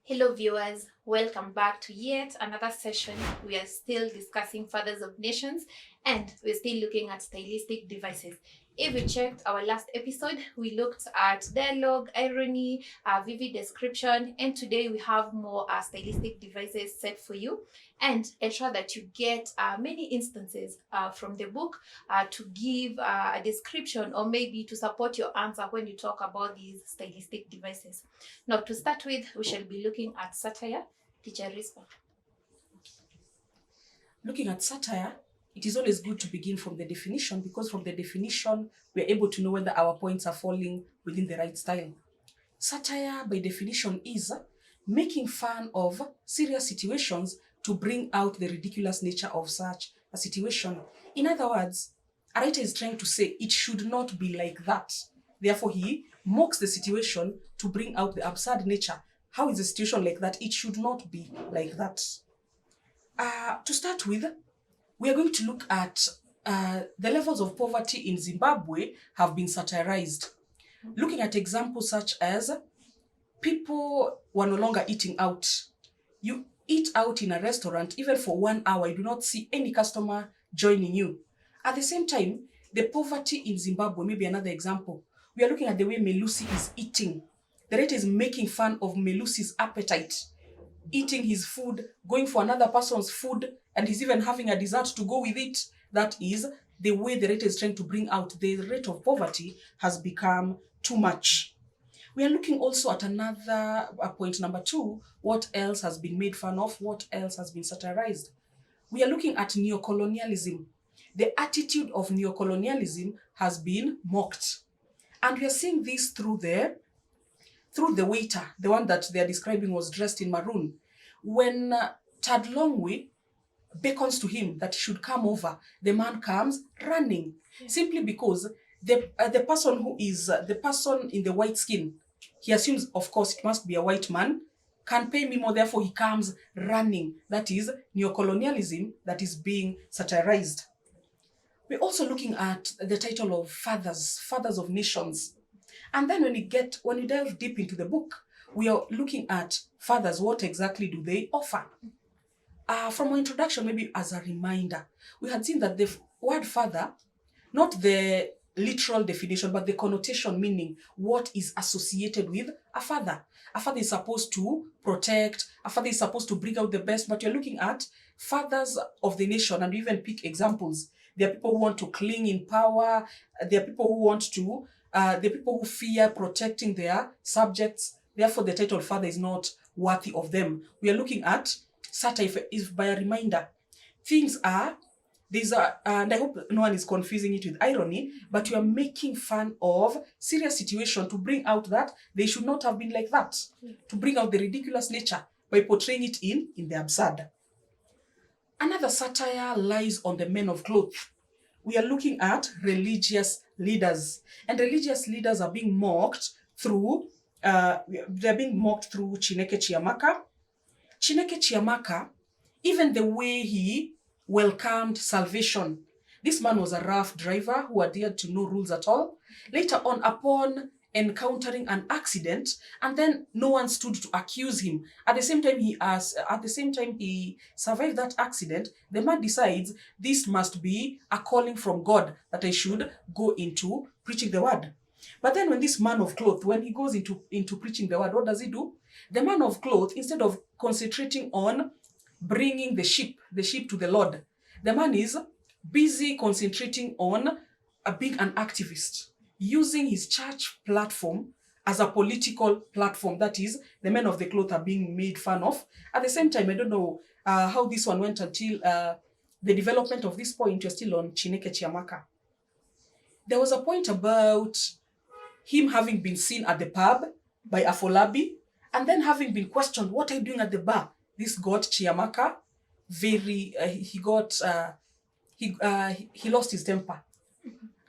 Hello viewers, welcome back to yet another session. We are still discussing Fathers of Nations and we're still looking at stylistic devices. If you checked our last episode, we looked at dialogue, irony, vivid description, and today we have more stylistic devices set for you, and ensure that you get many instances from the book to give a description or maybe to support your answer when you talk about these stylistic devices. Now, to start with, we shall be looking at satire. Teacher Risper. Looking at satire, it is always good to begin from the definition, because from the definition, we're able to know whether our points are falling within the right style. Satire, by definition, is making fun of serious situations to bring out the ridiculous nature of such a situation. In other words, a writer is trying to say it should not be like that. Therefore, he mocks the situation to bring out the absurd nature. How is a situation like that? It should not be like that. To start with, we are going to look at the levels of poverty in Zimbabwe have been satirized. Looking at examples such as people were no longer eating out. You eat out in a restaurant, even for 1 hour, you do not see any customer joining you. At the same time, the poverty in Zimbabwe may be another example. We are looking at the way Melusi is eating. The writer is making fun of Melusi's appetite, eating his food, going for another person's food, and he's even having a dessert to go with it. That is the way the writer is trying to bring out the rate of poverty has become too much. We are looking also at another point number 2, what else has been made fun of, what else has been satirized. We are looking at neocolonialism. The attitude of neocolonialism has been mocked. And we are seeing this through the waiter, the one that they are describing was dressed in maroon. When Tad Longwe beckons to him that he should come over, the man comes running, simply because the person who is the person in the white skin, he assumes, of course, it must be a white man, can pay me more, therefore he comes running. That is neocolonialism that is being satirized. We're also looking at the title of Fathers of Nations. And then when you delve deep into the book, we are looking at fathers. What exactly do they offer? From our introduction, maybe as a reminder, we had seen that the word father, not the literal definition, but the connotation, meaning what is associated with a father. A father is supposed to protect, a father is supposed to bring out the best, but you're looking at fathers of the nation, and we even pick examples. There are people who want to cling in power, there are people who want to, there are people who fear protecting their subjects, therefore the title father is not worthy of them. We are looking at satire is by a reminder. Things are, and I hope no one is confusing it with irony, but you are making fun of serious situation to bring out that they should not have been like that, to bring out the ridiculous nature by portraying it in the absurd. Another satire lies on the men of cloth. We are looking at religious leaders, and religious leaders are being mocked through, they're being mocked through Chineke Chiamaka. Chineke Chiamaka, even the way he welcomed salvation. This man was a rough driver who adhered to no rules at all. Later on, upon encountering an accident, and then no one stood to accuse him. At the same time he survived that accident, the man decides this must be a calling from God, that I should go into preaching the word. But then when this man of cloth, when he goes into preaching the word, what does he do? The man of cloth, instead of concentrating on bringing the sheep to the Lord, the man is busy concentrating on being an activist, using his church platform as a political platform. That is, the men of the cloth are being made fun of. At the same time, I don't know how this one went until the development of this point, you're still on Chineke Chiamaka. There was a point about him having been seen at the pub by Afolabi, and then having been questioned, what are you doing at the bar? This got Chiamaka he lost his temper.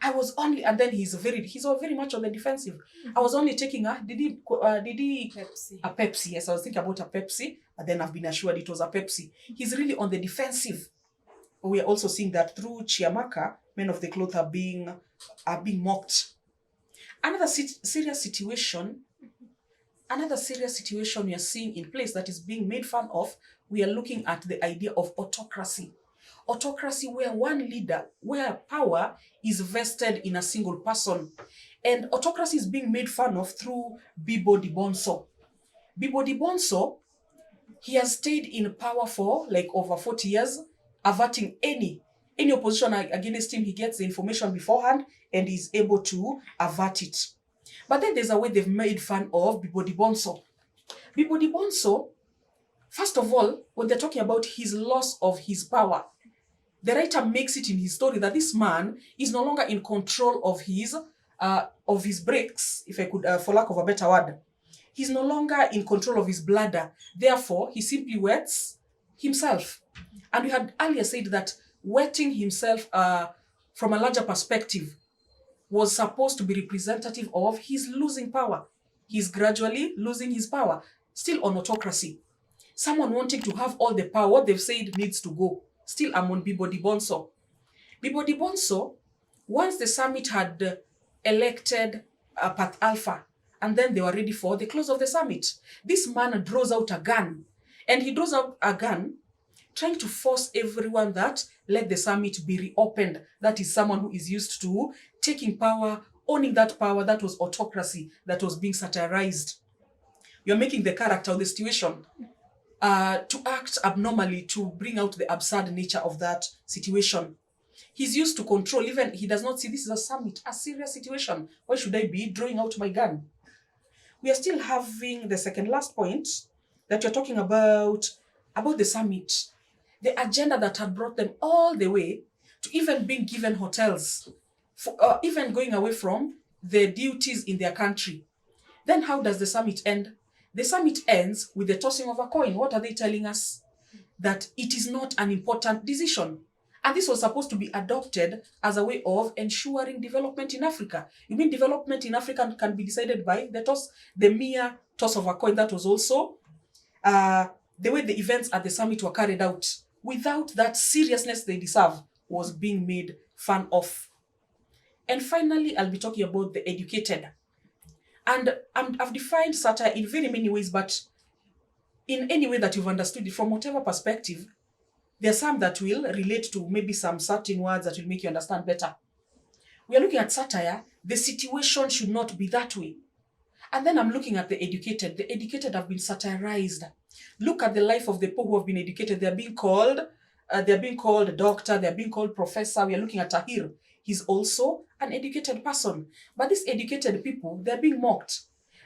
And then he's very much on the defensive. I was only taking did he Pepsi. A Pepsi? Yes, I was thinking about a Pepsi, but then I've been assured it was a Pepsi. He's really on the defensive. We are also seeing that through Chiamaka, men of the cloth are being mocked. Another serious situation Another serious situation we are seeing in place that is being made fun of, we are looking at the idea of autocracy. Autocracy where where power is vested in a single person. And autocracy is being made fun of through Bibo Dibonso. Bibo Dibonso, he has stayed in power for like over 40 years, averting any opposition against him. He gets the information beforehand and is able to avert it. But then there's a way they've made fun of Bibo Dibonso. Bibo Dibonso, first of all, when they're talking about his loss of his power, the writer makes it in his story that this man is no longer in control of his brakes, if I could, for lack of a better word. He's no longer in control of his bladder. Therefore, he simply wets himself. And we had earlier said that wetting himself from a larger perspective was supposed to be representative of his losing power. He's gradually losing his power, still on autocracy. Someone wanting to have all the power, what they've said needs to go. Still, I'm on Bibo Dibonso. Bibo Dibonso, once the summit had elected Path Alpha, and then they were ready for the close of the summit, this man draws out a gun. And he draws out a gun trying to force everyone that let the summit be reopened. That is someone who is used to taking power, owning that power. That was autocracy that was being satirized. You're making the character or the situation to act abnormally, to bring out the absurd nature of that situation. He's used to control. Even he does not see this is a summit, a serious situation. Why should I be drawing out my gun? We are still having the second last point that you're talking about the summit. The agenda that had brought them all the way to even being given hotels, even going away from the duties in their country. Then how does the summit end? The summit ends with the tossing of a coin. What are they telling us? That it is not an important decision. And this was supposed to be adopted as a way of ensuring development in Africa. You mean development in Africa can be decided by the mere toss of a coin? That was also the way the events at the summit were carried out, without that seriousness they deserve, was being made fun of. And finally, I'll be talking about the educated. And I've defined satire in very many ways, but in any way that you've understood it, from whatever perspective, there are some that will relate to maybe some certain words that will make you understand better. We are looking at satire. The situation should not be that way. And then I'm looking at the educated. The educated have been satirized. Look at the life of the poor who have been educated. They're being called doctor, they're being called professor. We are looking at Tahir. He's also an educated person. But these educated people, they're being mocked.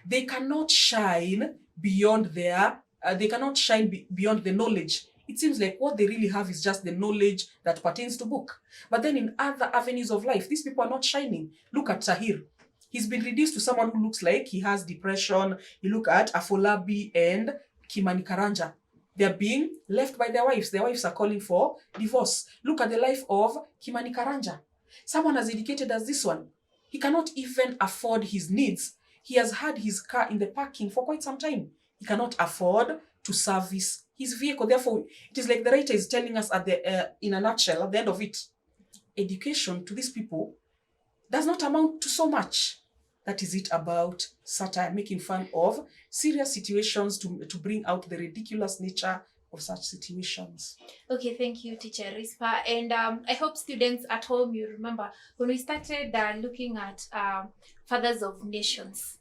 They cannot shine beyond beyond the knowledge. It seems like what they really have is just the knowledge that pertains to book. But then in other avenues of life, these people are not shining. Look at Tahir. He's been reduced to someone who looks like he has depression. You look at Afolabi and Kimani Karanja. They're being left by their wives. Their wives are calling for divorce. Look at the life of Kimani Karanja. Someone as educated as this one. He cannot even afford his needs. He has had his car in the parking for quite some time. He cannot afford to service his vehicle. Therefore, it is like the writer is telling us in a nutshell, at the end of it, education to these people does not amount to so much. That is it about satire, making fun of serious situations to bring out the ridiculous nature of such situations. Okay, thank you, Teacher Risper. And I hope students at home, you remember when we started looking at Fathers of Nations.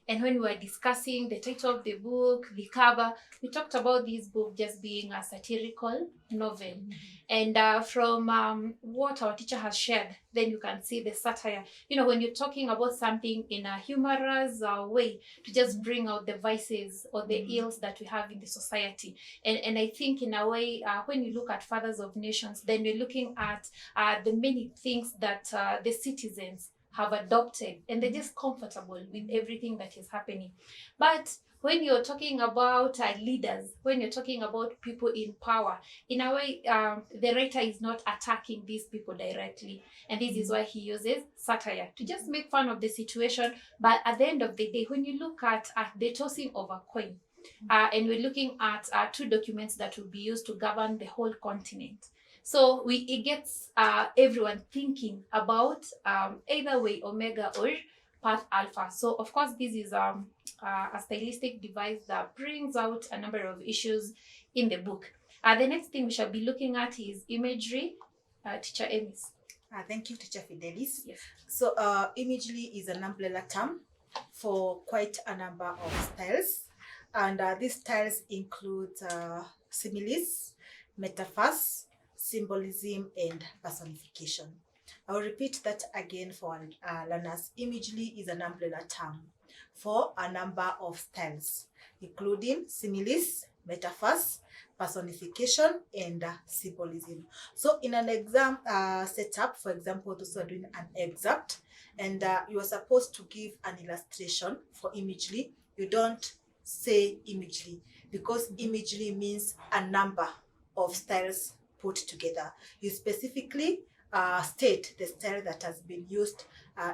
And when we were discussing the title of the book, the cover, we talked about this book just being a satirical novel. And from what our teacher has shared, then you can see the satire. You know, when you're talking about something in a humorous way, to just bring out the vices or the ills that we have in the society. And I think in a way, when you look at Fathers of Nations, then you're looking at the many things that the citizens have adopted, and they're just comfortable with everything that is happening. But when you're talking about leaders, when you're talking about people in power, in a way, the writer is not attacking these people directly. And this is why he uses satire to just make fun of the situation. But at the end of the day, when you look at the tossing of a coin, and we're looking at two documents that will be used to govern the whole continent. So it gets everyone thinking about either way, Omega or part alpha. So of course this is a stylistic device that brings out a number of issues in the book. The next thing we shall be looking at is imagery. Teacher Emis. Thank you, Teacher Fidelis. Yes. So imagery is an umbrella term for quite a number of styles, and these styles include similes, metaphors, symbolism, and personification. I will repeat that again for learners. Imagery is an umbrella term for a number of styles, including similes, metaphors, personification, and symbolism. So in an exam setup, for example, those who are doing an excerpt, and you are supposed to give an illustration for imagery, you don't say imagery, because imagery means a number of styles put together. You specifically state the style that has been used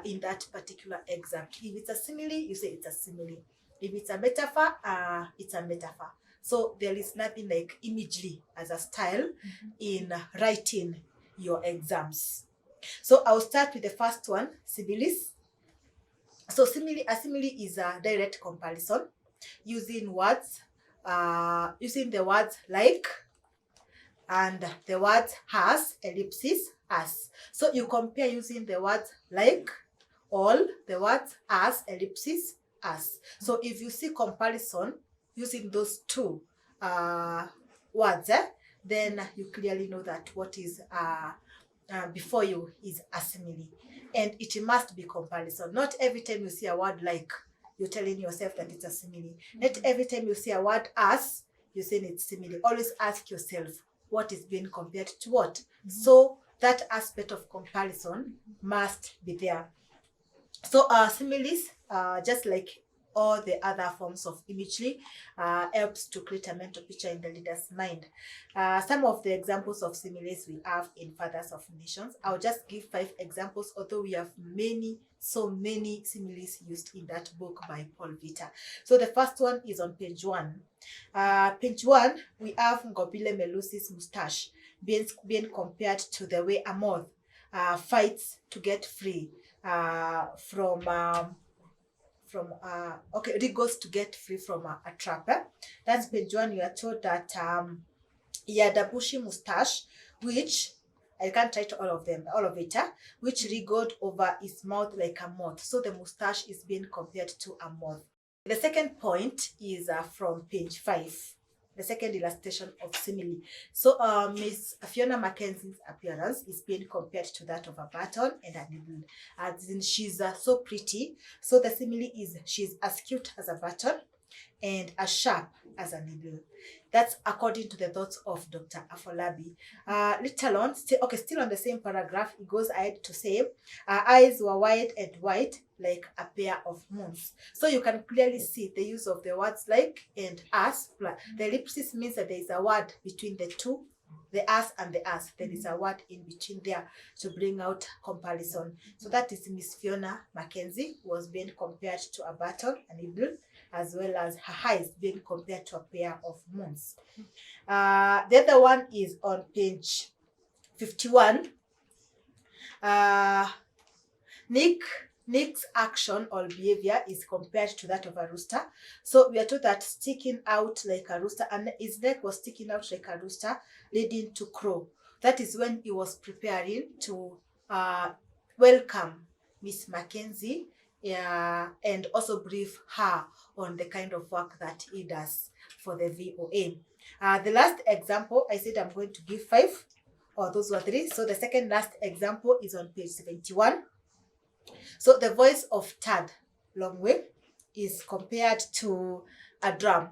in that particular excerpt. If it's a simile, you say it's a simile. If it's a metaphor, it's a metaphor. So there is nothing like imagery as a style in writing your exams. So I'll start with the first one, similes. So a simile is a direct comparison using words, using the words like and the words has, ellipsis, as. So you compare using the words like, all, the words as, ellipsis, as. So if you see comparison using those two words, then you clearly know that what is before you is a simile. And it must be comparison. Not every time you see a word like, you're telling yourself that it's a simile. Not every time you see a word as, you're saying it's simile. Always ask yourself, what is being compared to what? So that aspect of comparison must be there. So similes, just like all the other forms of imagery, helps to create a mental picture in the reader's mind. Some of the examples of similes we have in Fathers of Nations. I'll just give 5 examples, although we have so many similes used in that book by Paul Vita. So the first one is on page 1. Page 1, we have Ngobile Melusi's moustache being compared to the way a moth fights to get free goes to get free from a trap. That's page 1. You are told that he had a bushy moustache, which I can't write all of it, which wriggled over his mouth like a moth. So the moustache is being compared to a moth. The second point is from page 5. The second illustration of simile. So Miss Fiona Mackenzie's appearance is being compared to that of a button and a needle. As in, she's so pretty. So the simile is she's as cute as a button and as sharp as a needle. That's according to the thoughts of Dr. Afolabi. Later on, still on the same paragraph, it goes ahead to say, her eyes were wide and white like a pair of moons. So you can clearly see the use of the words like and as. The ellipsis means that there is a word between the two, the as and the as. There is a word in between there to bring out comparison. So that is Miss Fiona Mackenzie was being compared to a button, a needle, as well as her eyes being compared to a pair of moons. The other one is on page 51. Nick's action or behavior is compared to that of a rooster. So we are told that sticking out like a rooster, and his neck was sticking out like a rooster, leading to crow. That is when he was preparing to welcome Miss Mackenzie and also brief her on the kind of work that he does for the VOA. The last example, I said I'm going to give 5, or those were 3. So the second last example is on page 71. So the voice of Tad Longway is compared to a drum.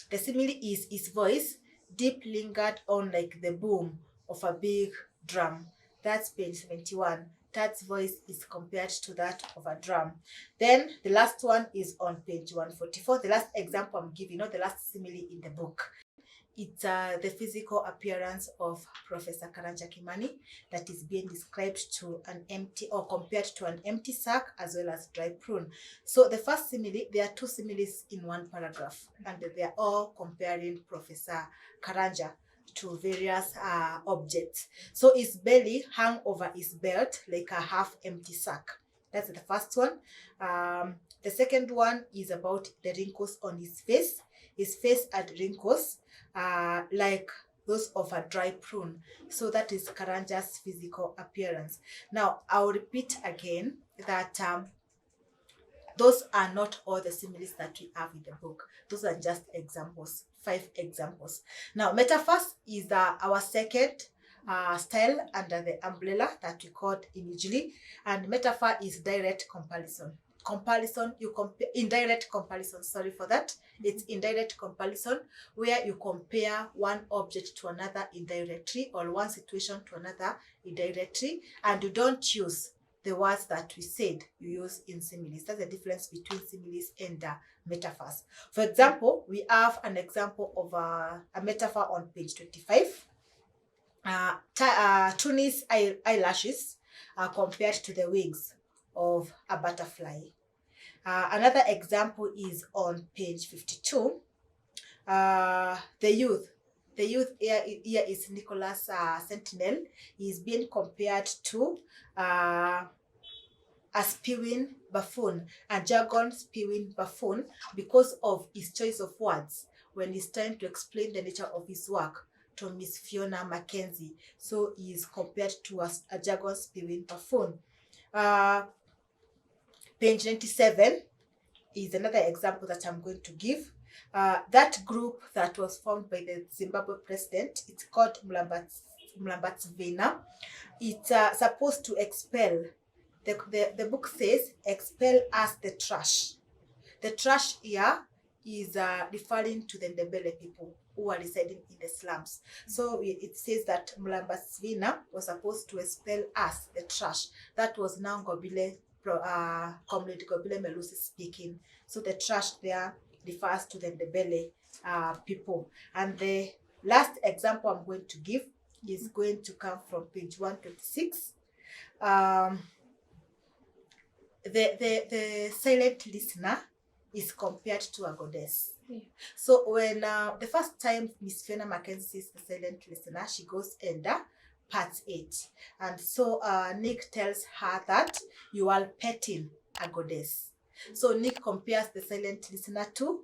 The simile is his voice deep lingered on like the boom of a big drum. That's page 71. Tad's voice is compared to that of a drum. Then the last one is on page 144. The last example I'm giving, not the last simile in the book. It's the physical appearance of Professor Karanja Kimani that is being described to an empty or compared to an empty sack as well as dry prune. So the first simile, there are 2 similes in one paragraph, and they are all comparing Professor Karanja to various objects. So his belly hung over his belt like a half empty sack. That's the first one. The second one is about the wrinkles on his face. His face had wrinkles like those of a dry prune. So that is Karanja's physical appearance. Now, I'll repeat again that those are not all the similes that we have in the book. Those are just examples, 5 examples. Now, metaphors is our second style under the umbrella that we called Imagery, and metaphor is direct comparison. Indirect comparison, sorry for that. It's indirect comparison where you compare one object to another indirectly or one situation to another indirectly, and you don't use the words that we said you use in similes. That's the difference between similes and metaphors. For example, we have an example of a metaphor on page 25. Tuni's eyelashes are compared to the wings of a butterfly. Another example is on page 52. The youth here is Nicholas Sentinel. He's being compared to a spewing buffoon, a jargon spewing buffoon, because of his choice of words when he's trying to explain the nature of his work to Miss Fiona Mackenzie. So he is compared to a jargon spewing buffoon. Page 97 is another example that I'm going to give. That group that was formed by the Zimbabwe president, it's called Mlambatsvina. It's supposed to expel. The book says, expel us the trash. The trash here is referring to the Ndebele people who are residing in the slums. So it says that Mlambatsvina was supposed to expel us, the trash. That was now Ngobile, Comrade Ngobile Melusi speaking. So the trash there refers to the Ndebele people. And the last example I'm going to give is going to come from page 126. The silent listener is compared to a goddess. Yeah. So when the first time Miss Fiona Mackenzie sees the silent listener, she goes and parts it. And so Nick tells her that you are petting a goddess. So Nick compares the silent listener to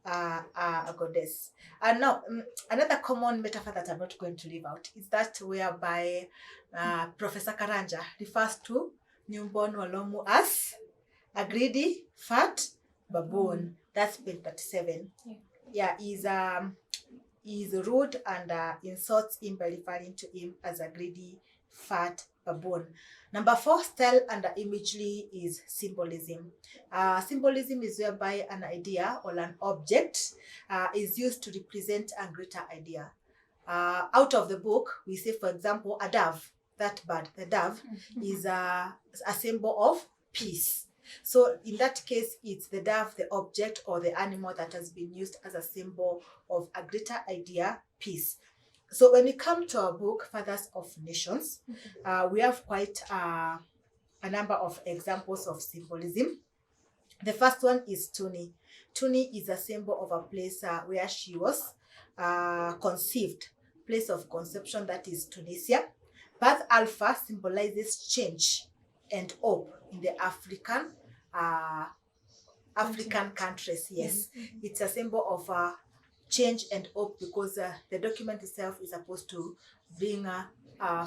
a goddess. And now, another common metaphor that I'm not going to leave out is that whereby Professor Karanja refers to Nyumbon Walomu as a greedy, fat baboon. That's page 37. Yeah, he's rude and insults him by referring to him as a greedy, fat baboon. Number 4 style under Imagery is symbolism. Symbolism is whereby an idea or an object is used to represent a greater idea. Out of the book, we say, for example, a dove. That bird, the dove, is a symbol of peace. So in that case, it's the dove, the object or the animal that has been used as a symbol of a greater idea, peace. So when we come to our book, Fathers of Nations, we have quite a number of examples of symbolism. The first one is Tuni. Tuni is a symbol of a place where she was conceived, place of conception, that is Tunisia. Birth alpha symbolizes change and hope in the African countries. Yes, it's a symbol of change and hope because the document itself is supposed to bring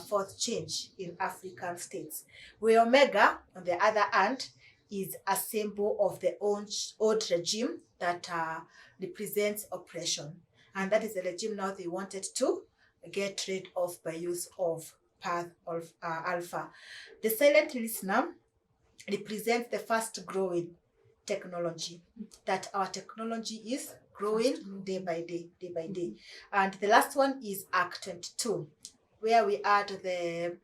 forth change in African states. Where Omega, on the other hand, is a symbol of the old regime that represents oppression, and that is the regime now they wanted to get rid of by use of path of alpha. The silent listener represents the fast growing technology, that our technology is growing day by day. And the last one is Act 22, where we add the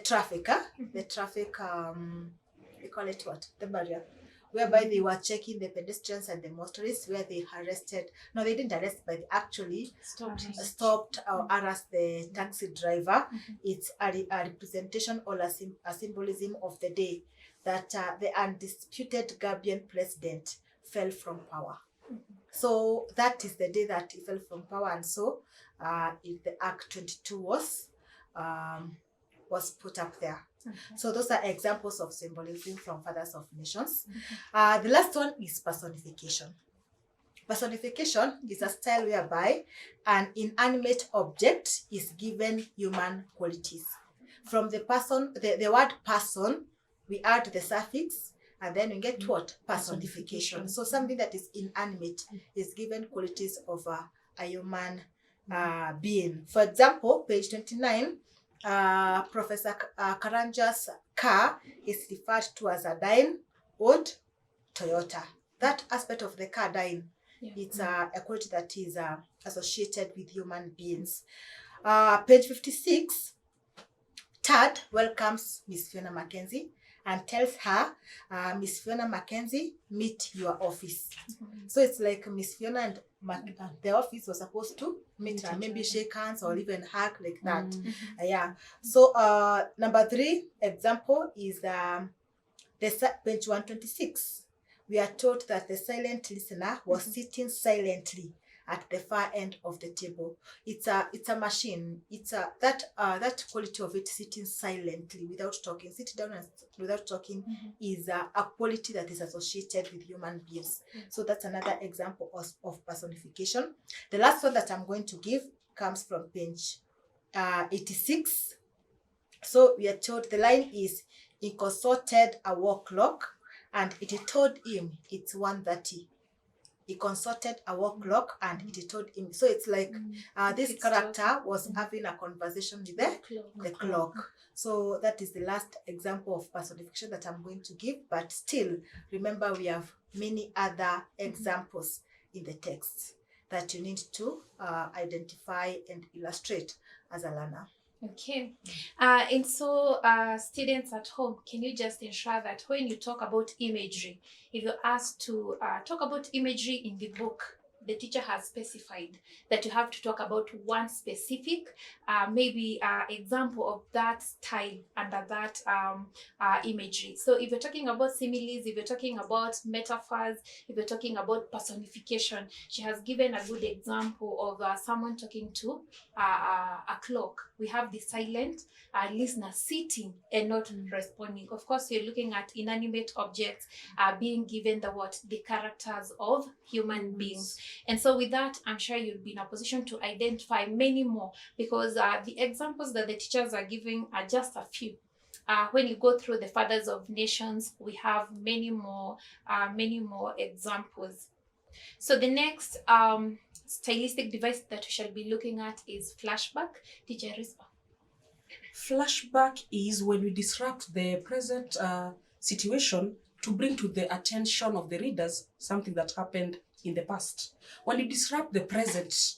traffic, the traffic, we call it what? The barrier, whereby they were checking the pedestrians and the motorists, where they arrested, no, they didn't arrest, but they actually stopped or harassed the taxi driver. It's a representation or a symbolism of the day that the undisputed Gambian president fell from power. So that is the day that he fell from power, and so the Act 22 was put up there. So those are examples of symbolism from Fathers of Nations. The last one is personification. Personification is a style whereby an inanimate object is given human qualities. From the person, the word person, we add the suffix, and then we get what? Personification. So something that is inanimate is given qualities of a human being. For example, page 29, Professor Karanja's car is referred to as a dying old Toyota. That aspect of the car dying, it's a quality that is associated with human beings. Page 56, Tad welcomes Miss Fiona Mackenzie and tells her, Miss Fiona Mackenzie, meet your office. So it's like Miss Fiona and the office was supposed to meet her, maybe shake hands or even hug like that. Yeah. So number 3 example is page 126. We are told that the silent listener was sitting silently at the far end of the table. It's a machine. It's that quality of it, sitting silently without talking, sitting down and without talking, is a quality that is associated with human beings. So that's another example of personification. The last one that I'm going to give comes from page 86. So we are told, the line is, he consulted a wall clock and it told him it's 1:30. He consulted a wall clock and it told him. So it's like this character was having a conversation with the clock. So that is the last example of personification that I'm going to give. But still, remember, we have many other examples in the text that you need to identify and illustrate as a learner. Okay. And so students at home, can you just ensure that when you talk about imagery, if you're asked to talk about imagery in the book, the teacher has specified that you have to talk about one specific, maybe example of that style under that imagery. So if you're talking about similes, if you're talking about metaphors, if you're talking about personification, she has given a good example of someone talking to a clock. We have the silent listener sitting and not responding. Of course, we're looking at inanimate objects being given the characters of human beings. And so with that, I'm sure you'll be in a position to identify many more, because the examples that the teachers are giving are just a few. When you go through the Fathers of Nations, we have many more examples. So the next stylistic device that we shall be looking at is flashback. Teacher Risper. Flashback is when we disrupt the present situation to bring to the attention of the readers something that happened in the past. When you disrupt the present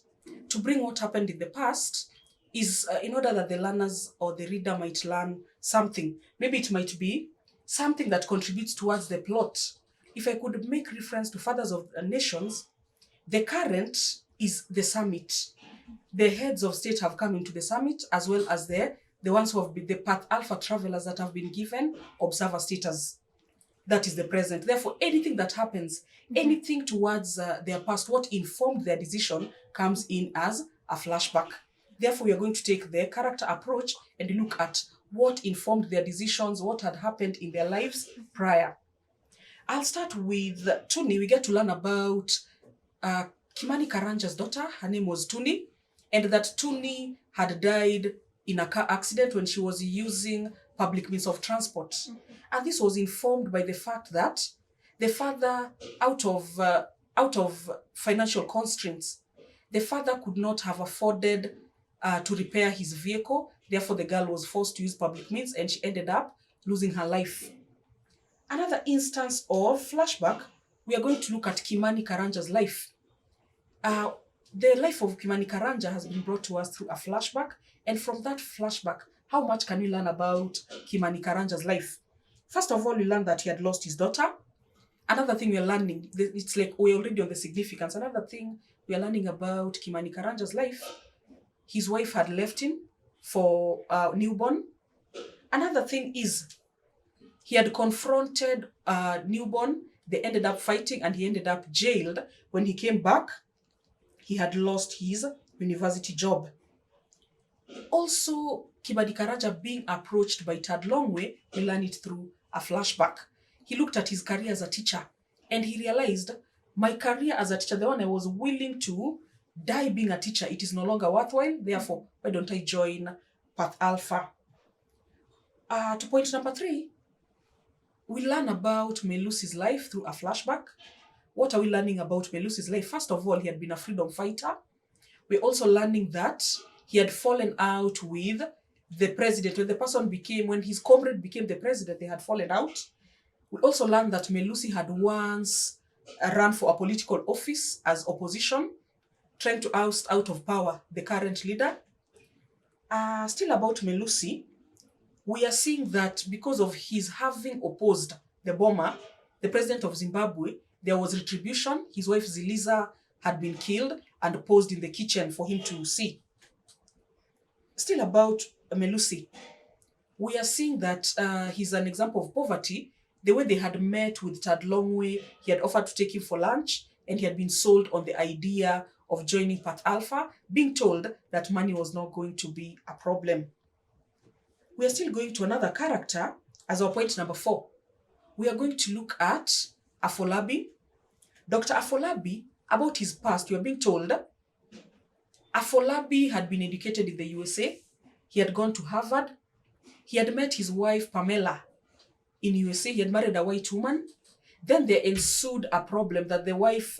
to bring what happened in the past is in order that the learners or the reader might learn something. Maybe it might be something that contributes towards the plot. If I could make reference to Fathers of Nations, the current is the summit. The heads of state have come into the summit, as well as the ones who have been the Path Alpha travelers that have been given observer status. That is the present. Therefore, anything that happens, anything towards their past, what informed their decision, comes in as a flashback. Therefore, we are going to take the character approach and look at what informed their decisions, what had happened in their lives prior. I'll start with Tuni. We get to learn about Kimani Karanja's daughter. Her name was Tuni, and that Tuni had died in a car accident when she was using public means of transport. And this was informed by the fact that the father, out of financial constraints, the father could not have afforded to repair his vehicle. Therefore, the girl was forced to use public means and she ended up losing her life. Another instance of flashback, we are going to look at Kimani Karanja's life. The life of Kimani Karanja has been brought to us through a flashback. And from that flashback, how much can we learn about Kimani Karanja's life? First of all, we learned that he had lost his daughter. Another thing we are learning, it's like we're already on the significance. Another thing we are learning about Kimani Karanja's life, his wife had left him for a newborn. Another thing is he had confronted a newborn. They ended up fighting and he ended up jailed. When he came back, he had lost his university job. Also, Kibadi Karaja being approached by Tad Longwe, we learn it through a flashback. He looked at his career as a teacher and he realized, my career as a teacher, the one I was willing to die being a teacher, it is no longer worthwhile. Therefore, why don't I join Path Alpha? To point number 3, we learn about Melusi's life through a flashback. What are we learning about Melusi's life? First of all, he had been a freedom fighter. We're also learning that he had fallen out with the president. When his comrade became the president, they had fallen out. We also learned that Melusi had once run for a political office as opposition, trying to oust out of power the current leader. Still about Melusi, we are seeing that because of his having opposed the bomber, the president of Zimbabwe, there was retribution. His wife Ziliza had been killed and posed in the kitchen for him to see. Still about Melusi, we are seeing that he's an example of poverty. The way they had met with Tad Longwe, he had offered to take him for lunch and he had been sold on the idea of joining Path Alpha, being told that money was not going to be a problem. We are still going to another character as our point number 4. We are going to look at Afolabi. Dr. Afolabi, about his past, we are being told Afolabi had been educated in the USA. He had gone to Harvard. He had met his wife Pamela in USA. He had married a white woman. Then there ensued a problem that the wife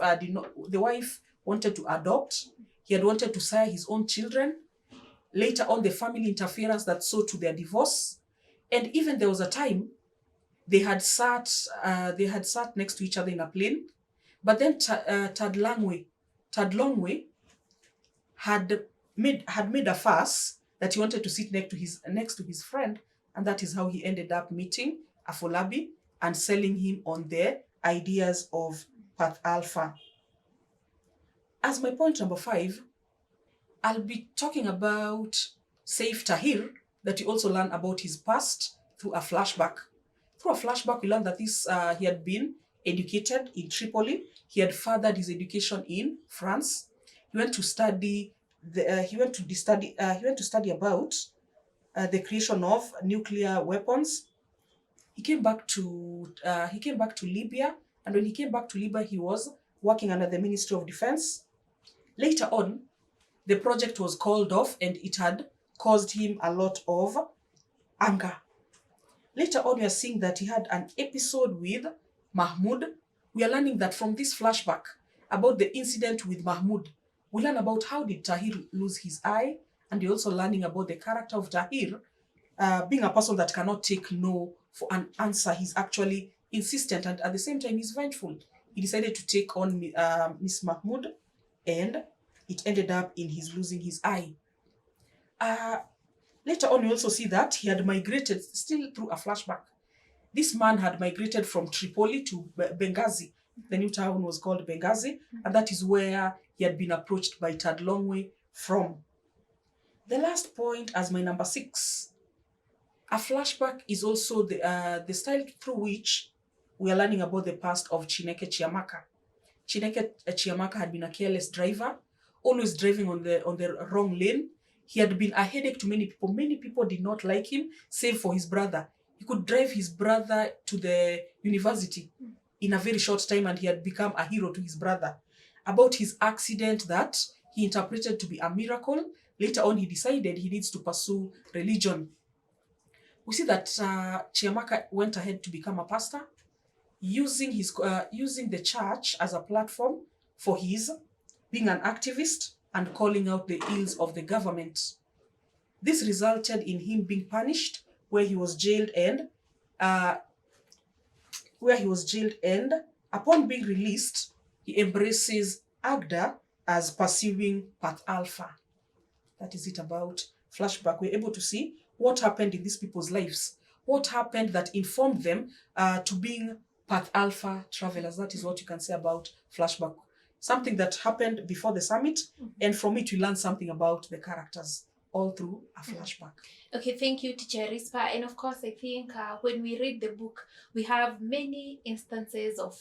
wanted to adopt. He had wanted to sire his own children. Later on, the family interference that saw to their divorce. And even there was a time they had sat next to each other in a plane. But then Tad Longwe had made a fuss that he wanted to sit next to his friend, and that is how he ended up meeting Afolabi and selling him on their ideas of Path Alpha. As my point number 5, I'll be talking about Saif Tahir, that you also learn about his past through a flashback. Through a flashback, we learned that he had been educated in Tripoli. He had furthered his education in France. He went to study about the creation of nuclear weapons. He came back to Libya, and when he came back to Libya, he was working under the Ministry of Defense. Later on, the project was called off, and it had caused him a lot of anger. Later on, we are seeing that he had an episode with Mahmoud. We are learning that from this flashback about the incident with Mahmoud, we learn about how did Tahir lose his eye, and we're also learning about the character of Tahir, being a person that cannot take no for an answer. He's actually insistent, and at the same time, he's vengeful. He decided to take on Miss Mahmoud, and it ended up in his losing his eye. Later on, we also see that he had migrated, still through a flashback. This man had migrated from Tripoli to Benghazi. The new town was called Benghazi, and that is where he had been approached by Tad Longwe from. The last point, as my number 6, a flashback is also the style through which we are learning about the past of Chineke Chiamaka. Chineke Chiamaka had been a careless driver, always driving on the wrong lane. He had been a headache to many people. Many people did not like him, save for his brother. He could drive his brother to the university in a very short time, and he had become a hero to his brother. About his accident that he interpreted to be a miracle, later on he decided he needs to pursue religion. We see that Chiamaka went ahead to become a pastor, using the church as a platform for his being an activist and calling out the ills of the government. This resulted in him being punished, where he was jailed, and upon being released, he embraces Agda as pursuing Path Alpha. That is it about flashback. We're able to see what happened in these people's lives, what happened that informed them to being Path Alpha travelers. That is what you can say about flashback. Something that happened before the summit, and from it we learn something about the characters, all through a flashback. Okay, thank you, Teacher Risper. And of course, I think when we read the book, we have many instances of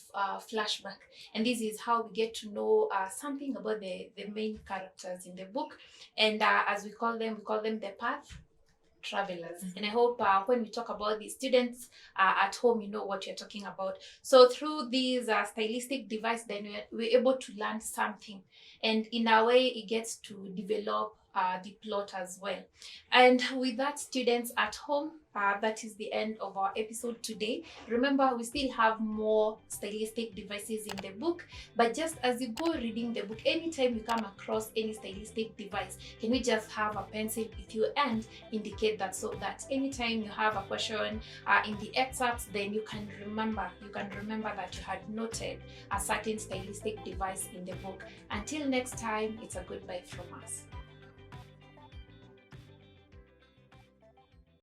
flashback. And this is how we get to know something about the main characters in the book. And as we call them the path travelers. And I hope when we talk about the students at home, you know what you're talking about. So through these stylistic device, then we're able to learn something, and in a way it gets to develop the plot as well. And with that, students at home, that is the end of our episode today. Remember, we still have more stylistic devices in the book, but just as you go reading the book, anytime you come across any stylistic device, can we just have a pencil with you and indicate that, so that anytime you have a question in the excerpts, then you can remember that you had noted a certain stylistic device in the book. Until next time, it's a goodbye from us.